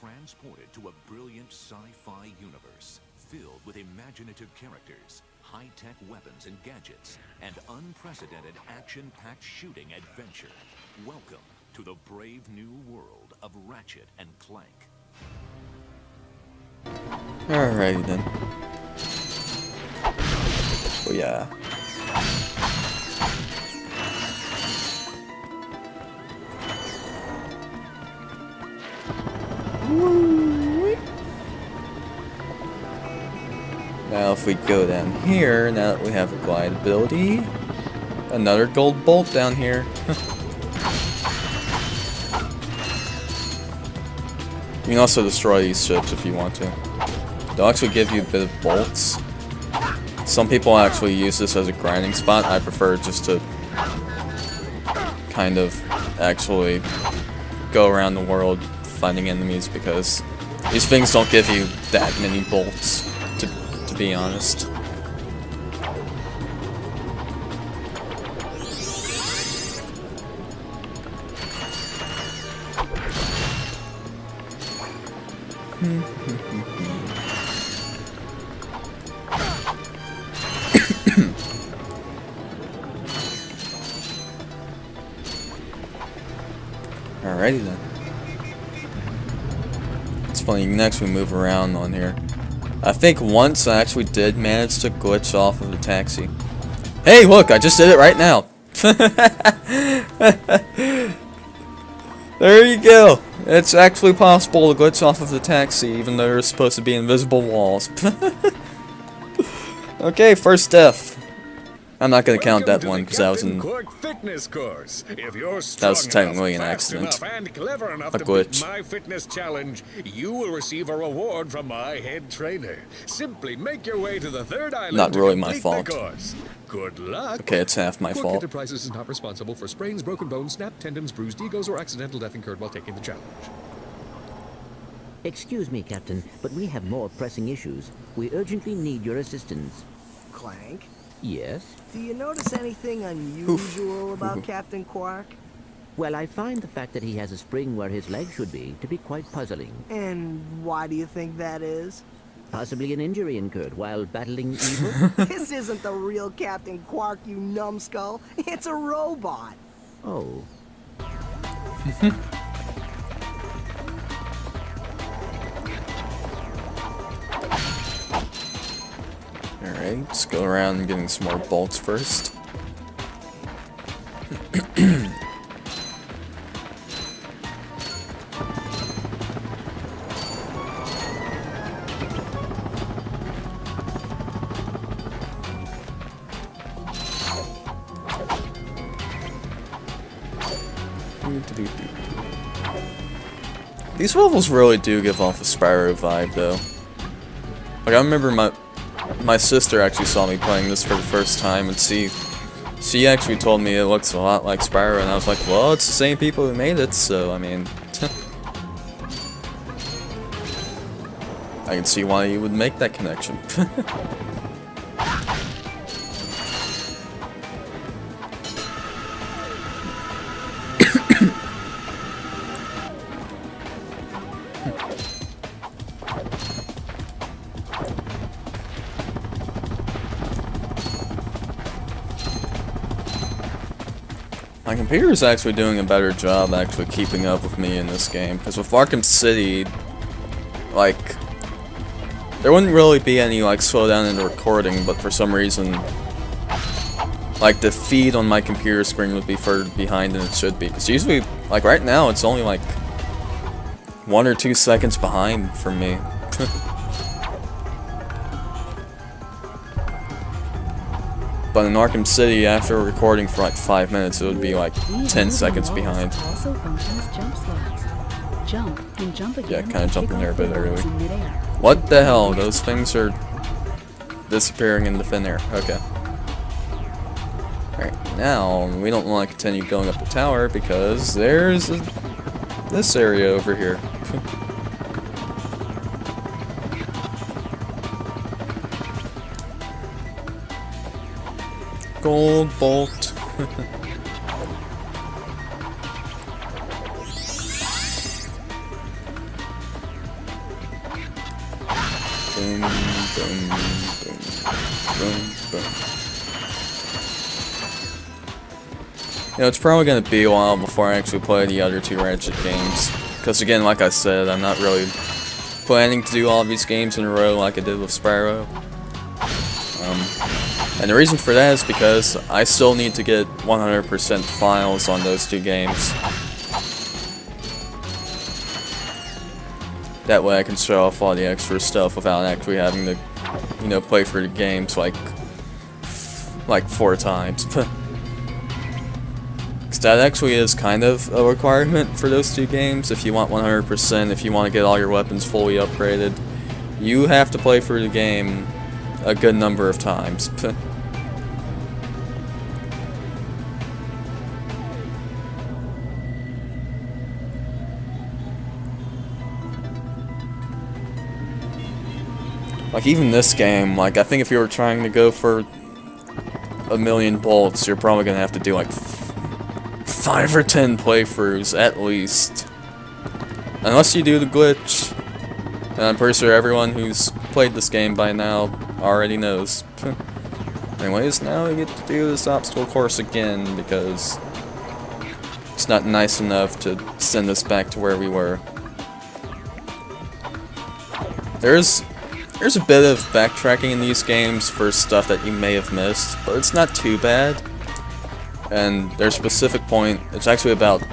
transported to a brilliant sci-fi universe filled with imaginative characters, high-tech weapons and gadgets, and unprecedented action-packed shooting adventure. Welcome to the brave new world of Ratchet and Clank. Alrighty then. Oh yeah. Now if we go down here, now that we have a glide ability, another gold bolt down here. You can also destroy these ships if you want to. They'll actually give you a bit of bolts. Some people actually use this as a grinding spot. I prefer just to kind of actually go around the world finding enemies because these things don't give you that many bolts, to be honest. Alrighty then. It's funny, you can actually move around on here. I think once I actually did manage to glitch off of the taxi. Hey, look, I just did it right now. There you go. It's actually possible to glitch off of the taxi, even though there's supposed to be invisible walls. Okay, first death. I'm not going to count that one because that was an technically an accident. A glitch. My fitness challenge, you will receive a reward from my head trainer. Simply make your way to the third island. Not really my fault. Good luck. Okay, it's half my fault. Enterprises is not responsible for sprains, broken bones, snapped tendons, bruised egos, or accidental death incurred while taking the challenge. Excuse me, Captain, but we have more pressing issues. We urgently need your assistance. Clank? Yes? Do you notice anything unusual about Captain Quark? Well, I find the fact that he has a spring where his leg should be to be quite puzzling. And why do you think that is? Possibly an injury incurred while battling evil? This isn't the real Captain Quark, you numbskull. It's a robot. Oh. Alright, let's go around and getting some more bolts first. These levels really do give off a Spyro vibe, though. Like, I remember my sister actually saw me playing this for the first time, and she actually told me it looks a lot like Spyro, and I was like, well, it's the same people who made it, so, I mean... I can see why you would make that connection. My computer is actually doing a better job actually keeping up with me in this game, because with Arkham City, like, there wouldn't really be any, like, slowdown in the recording, but for some reason, like, the feed on my computer screen would be further behind than it should be, because usually, like, right now, it's only, like, 1 or 2 seconds behind for me. But in Arkham City, after recording for like 5 minutes, it would be like 10 seconds behind. Also functions jump slots. Jump and jump again. Yeah, kind of jumping there a bit early. What the hell? Those things are disappearing into thin air. Okay. Alright, now we don't want to continue going up the tower because there's this area over here. Gold bolt. Boom, boom, boom, boom, boom. You know, it's probably gonna be a while before I actually play the other two Ratchet games. Because again, like I said, I'm not really planning to do all of these games in a row like I did with Sparrow. And the reason for that is because I still need to get 100% files on those two games. That way I can show off all the extra stuff without actually having to, you know, play through the games like 4 times. Because that actually is kind of a requirement for those two games. If you want 100%, if you want to get all your weapons fully upgraded, you have to play through the game a good number of times. Like, even this game, like, I think if you were trying to go for 1,000,000 bolts, you're probably gonna have to do, like, 5 or 10 playthroughs, at least. Unless you do the glitch. And I'm pretty sure everyone who's played this game by now already knows. Anyways, now we get to do this obstacle course again, because it's not nice enough to send us back to where we were. There's a bit of backtracking in these games for stuff that you may have missed, but it's not too bad. And there's a specific point, it's actually about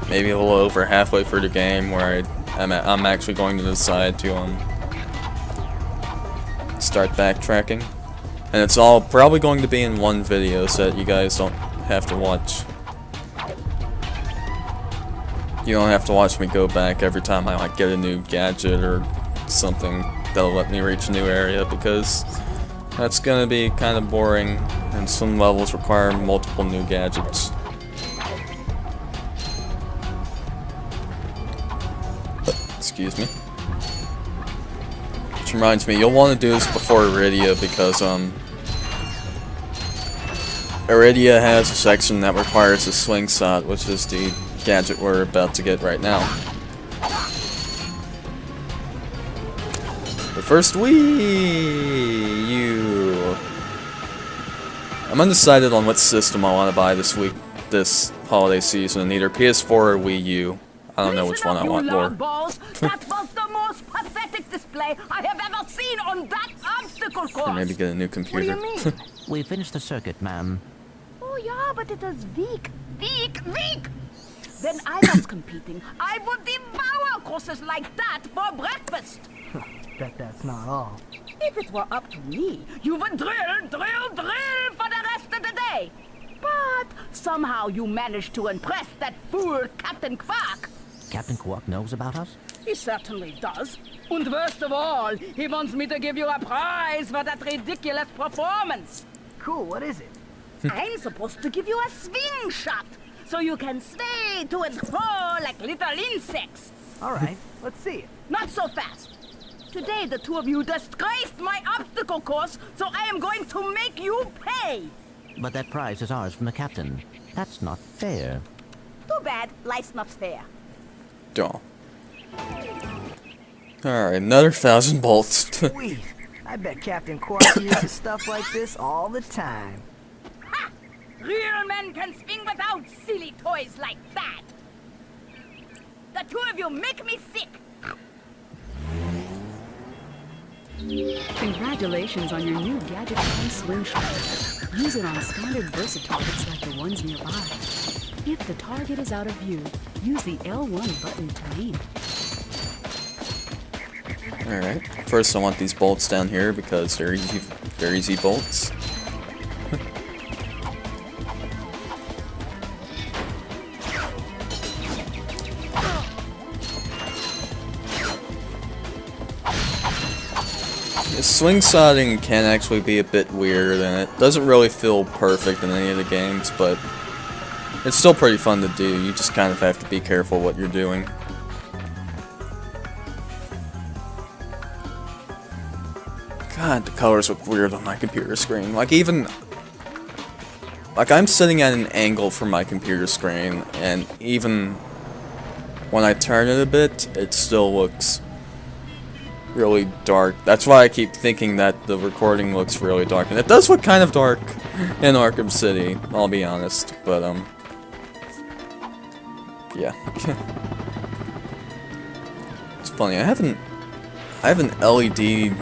maybe a little over halfway through the game, where I'm actually going to decide to start backtracking. And it's all probably going to be in one video so that you guys don't have to watch. You don't have to watch me go back every time I like get a new gadget or something that'll let me reach a new area, because that's gonna be kind of boring, and some levels require multiple new gadgets. Excuse me. Which reminds me, you'll want to do this before Iridia, because Iridia has a section that requires a swing shot, which is the gadget we're about to get right now. But first, Wii U. I'm undecided on what system I want to buy this holiday season, either PS4 or Wii U. I don't know which one I want more. That was the most pathetic display I have ever seen on that obstacle course. Or maybe get a new computer. What do you mean? We finished the circuit, ma'am. Oh yeah, but it is weak. When I was competing, I would devour courses like that for breakfast. Bet that's not all. If it were up to me, you would drill for the rest of the day. But somehow you managed to impress that fool Captain Quark. Captain Quark knows about us? He certainly does. And worst of all, he wants me to give you a prize for that ridiculous performance. Cool, what is it? I'm supposed to give you a swing shot, so you can sway to and fro like little insects. Alright, let's see it. Not so fast. Today the two of you disgraced my obstacle course, so I am going to make you pay. But that prize is ours from the captain. That's not fair. Too bad, life's not fair. Duh. Alright, another 1,000 bolts. Sweet. I bet Captain Quark uses stuff like this all the time. Ha! Real men can swing without silly toys like that. The two of you make me sick. Congratulations on your new gadget and swing shot. Use it on standard Versa targets like the ones nearby. If the target is out of view, use the L1 button to aim. Alright, first I want these bolts down here because they're easy bolts. Swing shotting can actually be a bit weird, and it doesn't really feel perfect in any of the games, but it's still pretty fun to do. You just kind of have to be careful what you're doing. God, the colors look weird on my computer screen. Like, I'm sitting at an angle from my computer screen, and even when I turn it a bit, it still looks really dark. That's why I keep thinking that the recording looks really dark. And it does look kind of dark in Arkham City, I'll be honest. But, yeah. It's funny, I have an LED...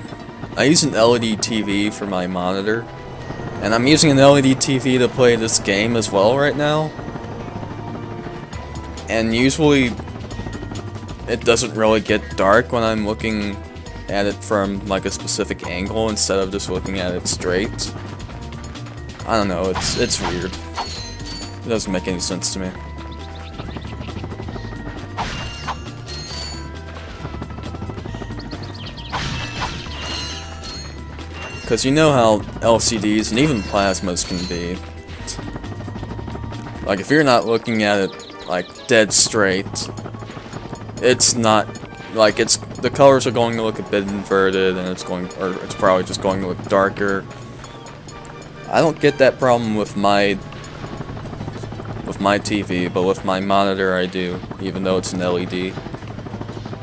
I use an LED TV for my monitor. And I'm using an LED TV to play this game as well right now. And usually, it doesn't really get dark when I'm looking at it from like a specific angle instead of just looking at it straight. I don't know, it's weird. It doesn't make any sense to me. Because you know how LCDs and even plasmas can be. Like, if you're not looking at it, like, dead straight, it's not, like, the colors are going to look a bit inverted, and it's probably just going to look darker. I don't get that problem with my TV, but with my monitor I do, even though it's an LED.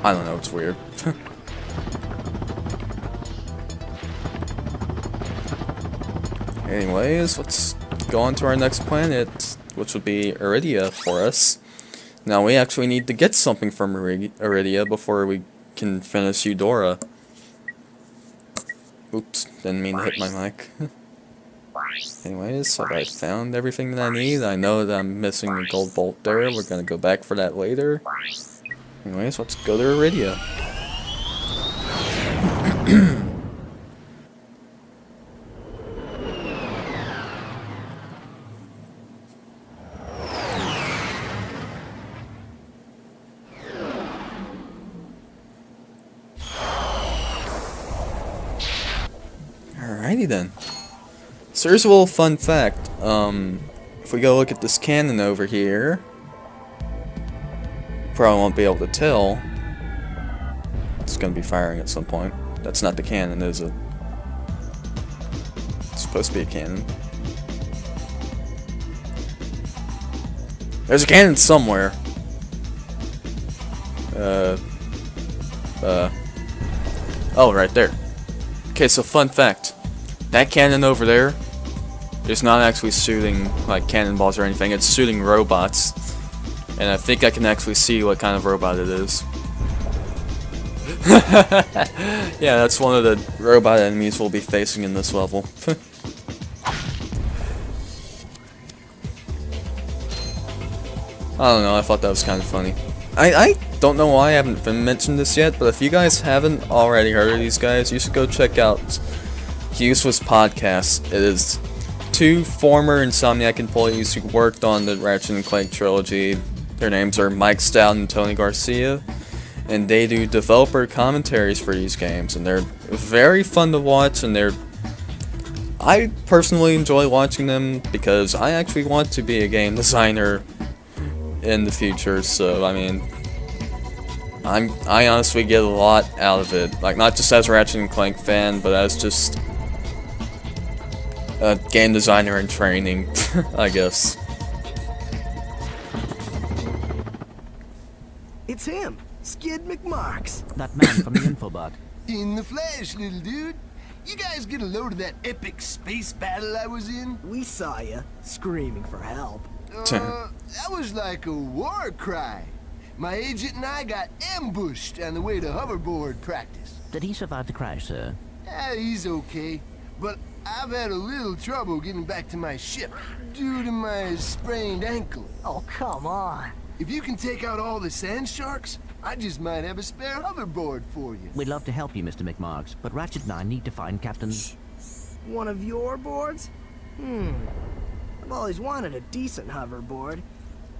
I don't know, it's weird. Anyways, let's go on to our next planet, which would be Iridia for us. Now, we actually need to get something from Iridia before we can finish Eudora. Oops, didn't mean to hit my mic. Anyways, have I found everything that I need? I know that I'm missing the gold bolt there. We're gonna go back for that later. Anyways, let's go to Iridia. Alrighty then. So here's a little fun fact. If we go look at this cannon over here, you probably won't be able to tell. It's gonna be firing at some point. That's not the cannon, is it? It's supposed to be a cannon. There's a cannon somewhere. Oh, right there. Okay, so fun fact. That cannon over there is not actually shooting like cannonballs or anything, it's shooting robots. And I think I can actually see what kind of robot it is. Yeah, that's one of the robot enemies we'll be facing in this level. I don't know, I thought that was kind of funny. I don't know why I haven't been mentioned this yet, but if you guys haven't already heard of these guys, you should go check out Useless Podcast. It is two former Insomniac employees who worked on the Ratchet and Clank trilogy. Their names are Mike Stout and Tony Garcia, and they do developer commentaries for these games, and they're very fun to watch, and I personally enjoy watching them because I actually want to be a game designer in the future, so I mean, I honestly get a lot out of it, like not just as a Ratchet and Clank fan, but as just a game designer in training, I guess. It's him, Skid McMarks. That man from the infobot. In the flesh, little dude. You guys get a load of that epic space battle I was in? We saw ya, screaming for help. That was like a war cry. My agent and I got ambushed on the way to hoverboard practice. Did he survive the crash, sir? Yeah, he's okay. But I've had a little trouble getting back to my ship due to my sprained ankle. Oh, come on. If you can take out all the sand sharks, I just might have a spare hoverboard for you. We'd love to help you, Mr. McMarks, but Ratchet and I need to find Captain... One of your boards? I've always wanted a decent hoverboard.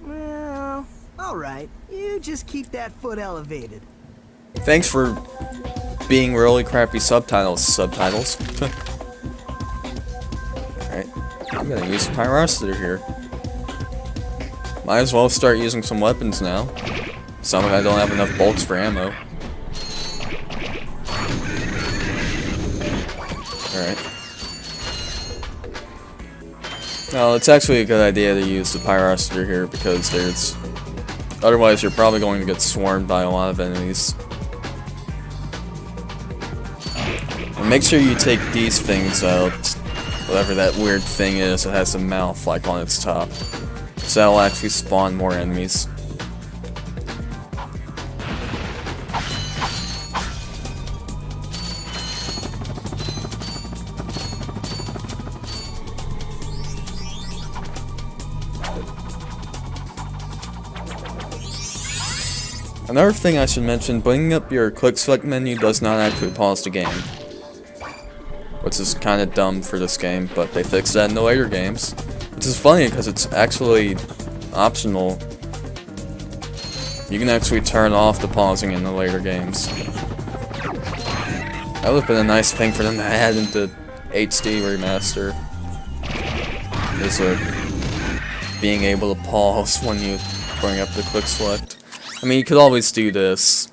Well, alright. You just keep that foot elevated. Thanks for being really crappy subtitles. Alright, I'm gonna use Pyrocity here. Might as well start using some weapons now. Sounds like I don't have enough bolts for ammo. Alright. Well, it's actually a good idea to use the Pyrocity here because otherwise you're probably going to get swarmed by a lot of enemies. And make sure you take these things out. Whatever that weird thing is that has a mouth like on its top. So that'll actually spawn more enemies. Another thing I should mention, bringing up your quick select menu does not actually pause the game. Which is kind of dumb for this game, but they fixed that in the later games. Which is funny because it's actually optional. You can actually turn off the pausing in the later games. That would have been a nice thing for them to add into HD remaster. Is being able to pause when you bring up the quick select. I mean, you could always do this,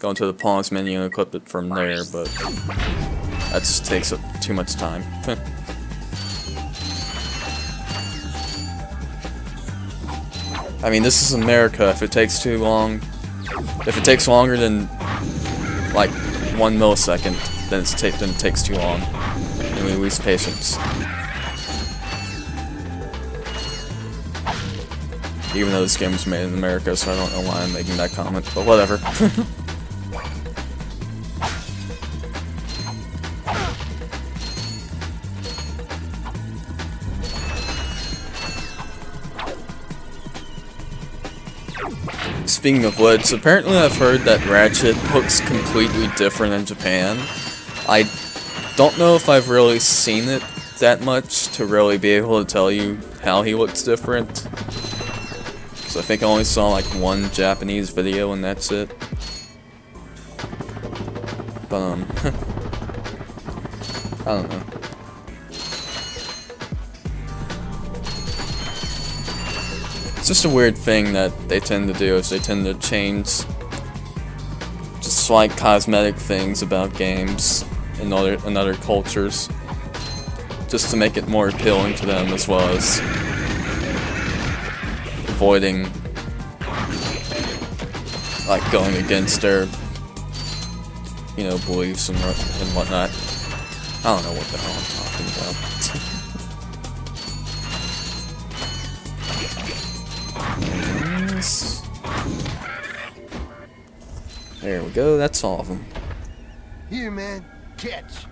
go into the pause menu and equip it from there, but that just takes up too much time. I mean, this is America. If it takes too long, if it takes longer than like 1 millisecond, then it takes too long, and we lose patience. Even though this game was made in America, so I don't know why I'm making that comment, but whatever. Speaking of which, apparently I've heard that Ratchet looks completely different in Japan. I don't know if I've really seen it that much to really be able to tell you how he looks different. I think I only saw like one Japanese video and that's it. But I don't know. It's just a weird thing that they tend to do, is they tend to change just slight cosmetic things about games in other cultures, just to make it more appealing to them, as well as avoiding like going against their, you know, beliefs and whatnot. I don't know what the hell I'm talking about. There we go, that's all of them. Here, man, catch.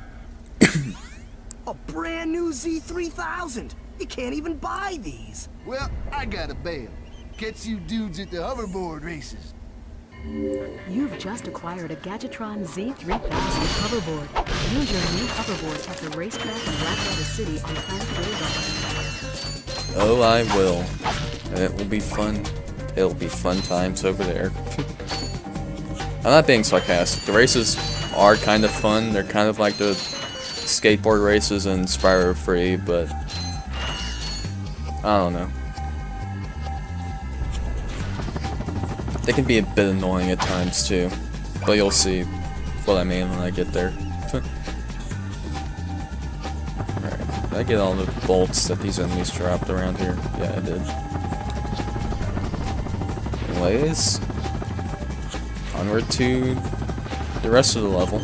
A brand new Z3000! You can't even buy these! Well, I got a bail. Catch you dudes at the hoverboard races. You've just acquired a Gadgetron Z3000 hoverboard. Use your new hoverboard at the racetrack in Ratchet City on Clank Boulevard. Oh, I will. And it will be fun. It'll be fun times over there. I'm not being sarcastic. The races are kind of fun. They're kind of like the skateboard races in Spyro 3, but I don't know. They can be a bit annoying at times too, but you'll see what I mean when I get there. Alright, did I get all the bolts that these enemies dropped around here? Yeah, I did. Anyways, onward to the rest of the level.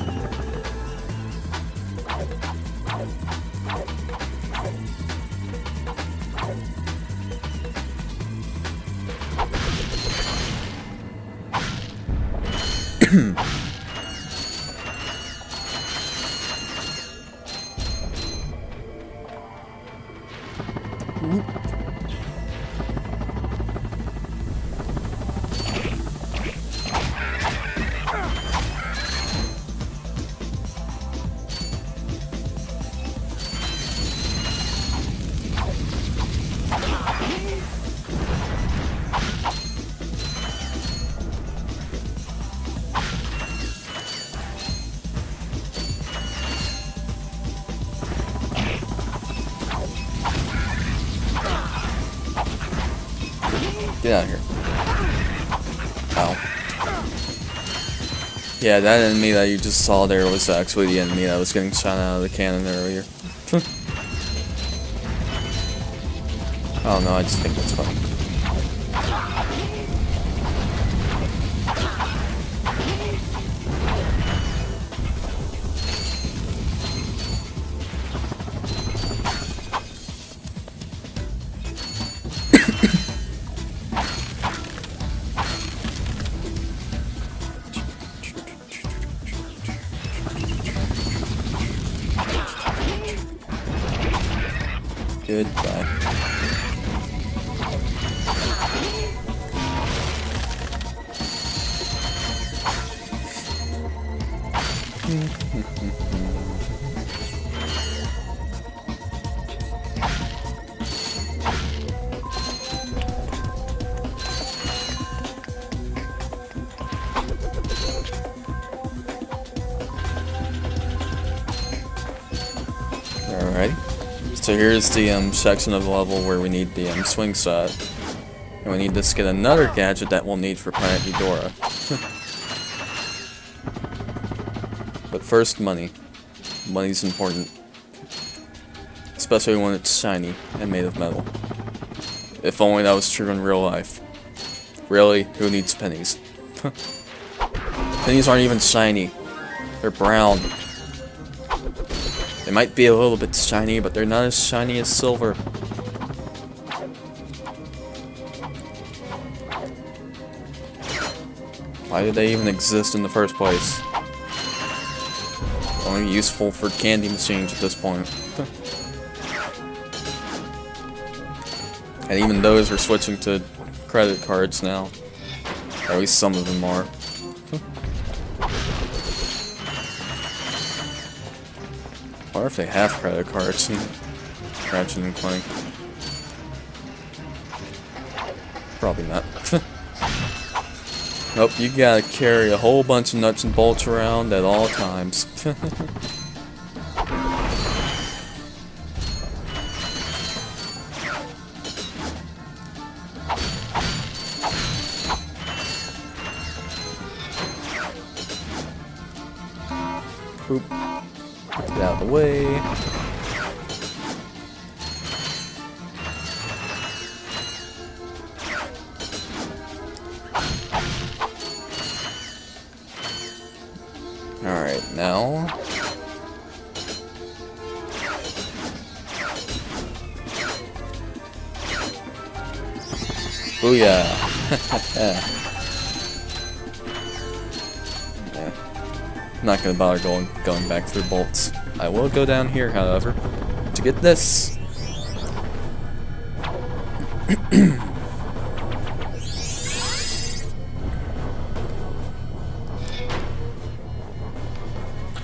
Get out of here. Ow. Yeah, that enemy that you just saw there was actually the enemy that was getting shot out of the cannon earlier. I don't know, I just think that's funny. Goodbye. Alright, so here's the section of the level where we need the swing set. And we need to get another gadget that we'll need for Planet Eudora. But first, money. Money's important. Especially when it's shiny and made of metal. If only that was true in real life. Really? Who needs pennies? Pennies aren't even shiny. They're brown. They might be a little bit shiny, but they're not as shiny as silver. Why did they even exist in the first place? Only useful for candy machines at this point. And even those are switching to credit cards now. Or at least some of them are. Or if they have credit cards in Ratchet and Clank. Probably not. Nope, you gotta carry a whole bunch of nuts and bolts around at all times. Boop. Get out of the way. Alright, now... Booyah! Yeah. I'm not gonna bother going back through bolts. I will go down here, however, to get this.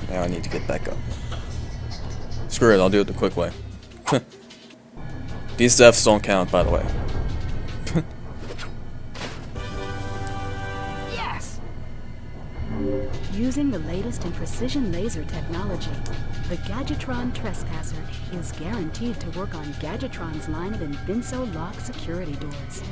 Now I need to get back up. Screw it, I'll do it the quick way. These deaths don't count, by the way. Using the latest in precision laser technology, the Gadgetron Trespasser is guaranteed to work on Gadgetron's line of Invinso lock security doors.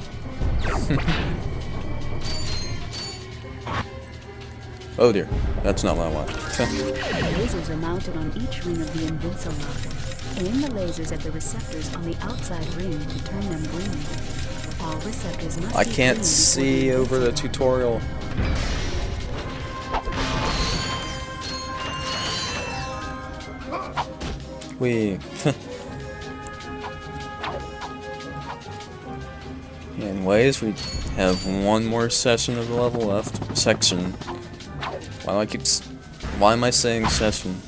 Oh dear, that's not what I want. Lasers are mounted on each ring of the Invinso lock. Aim the lasers at the receptors on the outside ring to turn them green. All receptors must I be can't green see before over the tutorial. Wee. Anyways, we have one more session of the level left. Section. Why am I saying session?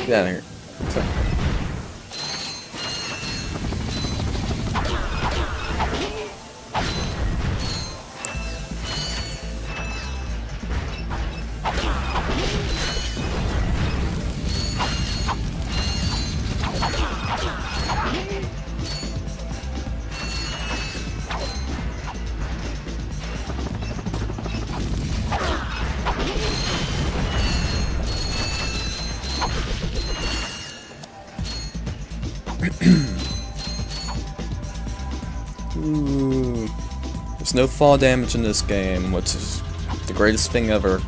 Get out of here. Ooh. There's no fall damage in this game, which is the greatest thing ever.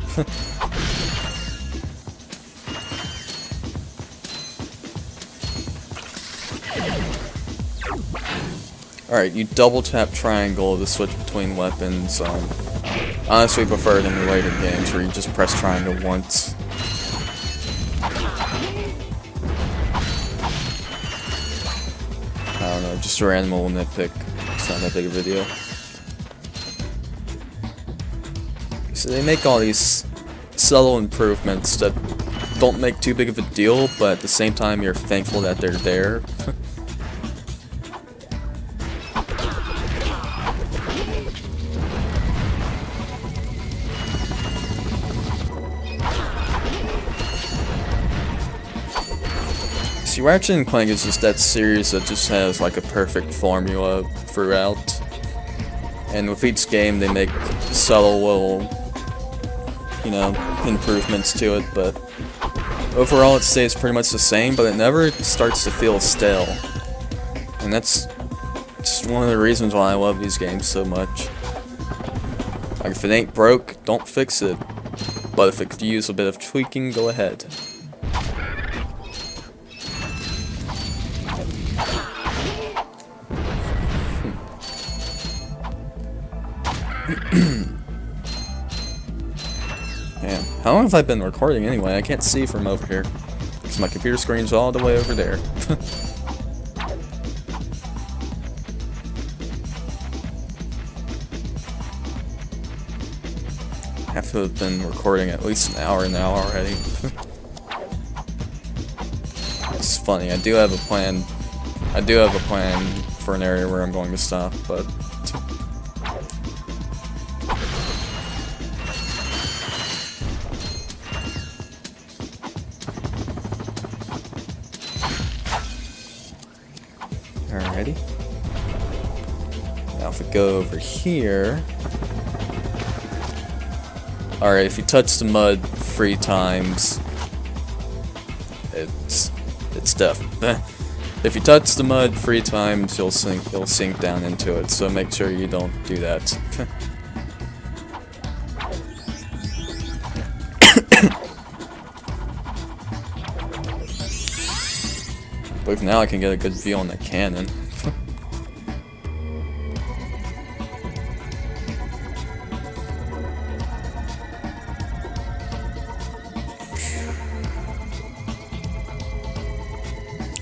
Alright, you double tap triangle to switch between weapons. Honestly prefer it in the later games where you just press triangle once. I don't know, just a random little nitpick. It's not that big a video. So they make all these subtle improvements that don't make too big of a deal, but at the same time you're thankful that they're there. See, Ratchet and Clank is just that series that just has like a perfect formula throughout. And with each game they make subtle little, you know, improvements to it, but overall it stays pretty much the same, but it never starts to feel stale. And that's just one of the reasons why I love these games so much. Like, if it ain't broke, don't fix it. But if it could use a bit of tweaking, go ahead. Man, how long have I been recording anyway? I can't see from over here, because my computer screen's all the way over there. I have to have been recording at least an hour now already. It's funny, I do have a plan for an area where I'm going to stop, but alrighty. Now if we go over here. Alright, if you touch the mud 3 times, it's tough. If you touch the mud 3 times, you'll sink down into it, so make sure you don't do that. I believe now I can get a good view on the cannon.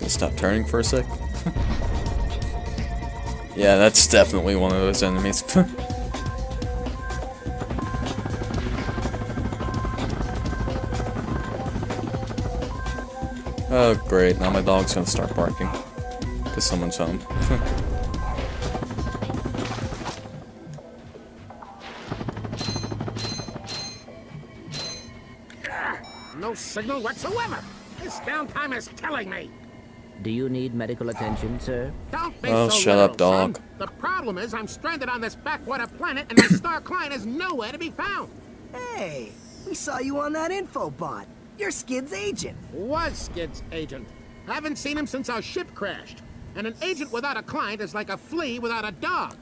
Stop turning for a sec. Yeah, that's definitely one of those enemies. Oh great, now my dog's gonna start barking. Because someone's home. No signal whatsoever! This downtime is killing me! Do you need medical attention, sir? Don't be Oh, so shut literal, up, dog. son. The problem is I'm stranded on this backwater planet and my star client is nowhere to be found. Hey, we saw you on that info bot. You're Skid's agent. Was Skid's agent. Haven't seen him since our ship crashed. And an agent without a client is like a flea without a dog.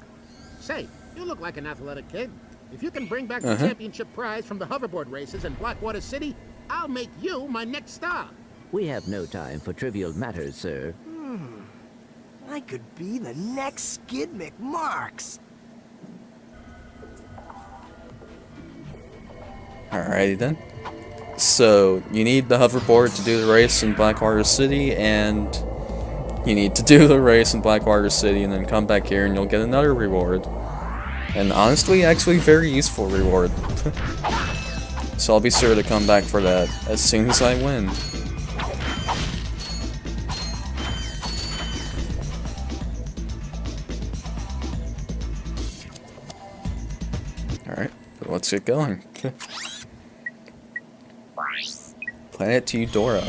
Say, you look like an athletic kid. If you can bring back the championship prize from the hoverboard races in Blackwater City, I'll make you my next star. We have no time for trivial matters, sir. I could be the next Skid McMarks. Alrighty then. So, you need the hoverboard to do the race in Blackwater City, and you need to do the race in Blackwater City, and then come back here and you'll get another reward. And honestly, actually very useful reward. So I'll be sure to come back for that as soon as I win. Alright, let's get going. Planet Eudora.